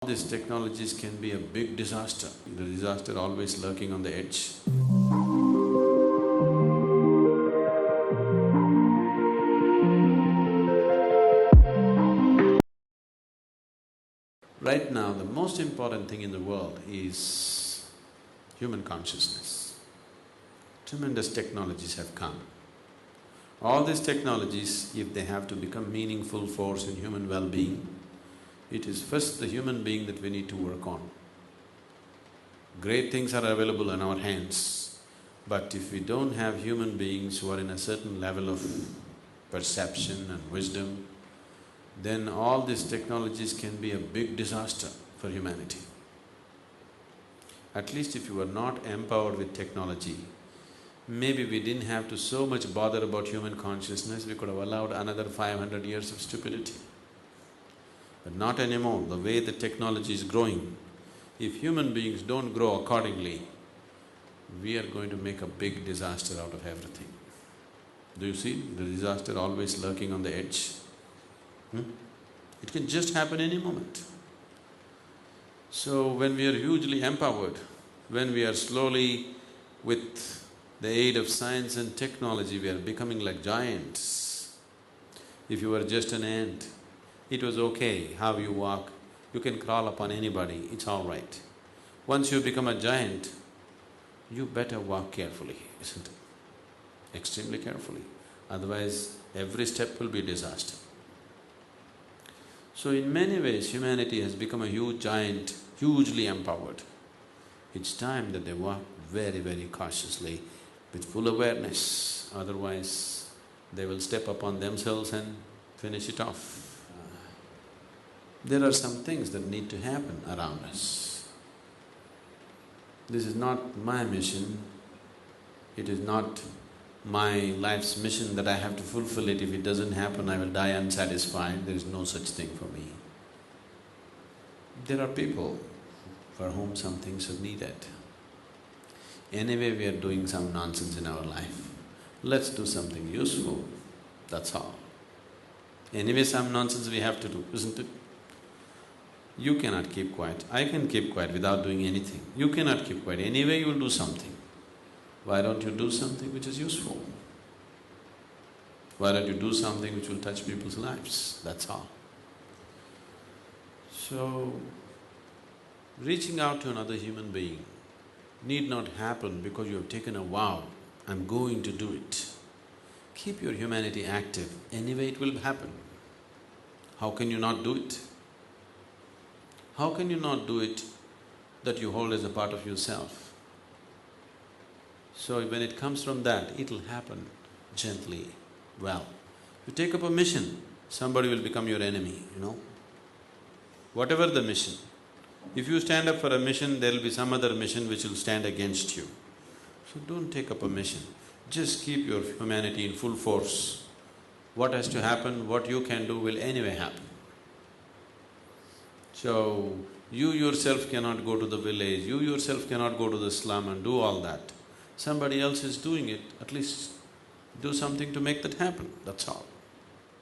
These technologies can be a big disaster, the disaster always lurking on the edge. Right now, the most important thing in the world is human consciousness. Tremendous technologies have come. All these technologies, if they have to become meaningful force in human well-being, it is first the human being that we need to work on. Great things are available in our hands, but if we don't have human beings who are in a certain level of perception and wisdom, then all these technologies can be a big disaster for humanity. At least if you were not empowered with technology, maybe we didn't have to so much bother about human consciousness, we could have allowed another 500 years of stupidity. But not anymore. The way the technology is growing, if human beings don't grow accordingly, we are going to make a big disaster out of everything. Do you see the disaster always lurking on the edge? It can just happen any moment. So when we are hugely empowered, when we are slowly, with the aid of science and technology, we are becoming like giants. If you were just an ant, it was okay how you walk, you can crawl upon anybody, it's all right. Once you become a giant, you better walk carefully, isn't it? Extremely carefully, otherwise every step will be disaster. So in many ways, humanity has become a huge giant, hugely empowered. It's time that they walk very, very cautiously with full awareness, otherwise they will step upon themselves and finish it off. There are some things that need to happen around us. This is not my mission, it is not my life's mission that I have to fulfill it. If it doesn't happen, I will die unsatisfied. There is no such thing for me. There are people for whom some things are needed. Anyway, we are doing some nonsense in our life. Let's do something useful, that's all. Anyway, some nonsense we have to do, isn't it? You cannot keep quiet, I can keep quiet without doing anything. You cannot keep quiet, anyway you will do something. Why don't you do something which is useful? Why don't you do something which will touch people's lives? That's all. So, reaching out to another human being need not happen because you have taken a vow, I'm going to do it. Keep your humanity active, anyway it will happen. How can you not do it? How can you not do it that you hold as a part of yourself? So when it comes from that, it'll happen gently, well. You take up a mission, somebody will become your enemy, you know. Whatever the mission, if you stand up for a mission, there'll be some other mission which will stand against you. So don't take up a mission, just keep your humanity in full force. What has to happen, what you can do will anyway happen. So, you yourself cannot go to the village, you yourself cannot go to the slum and do all that. Somebody else is doing it, at least do something to make that happen, that's all.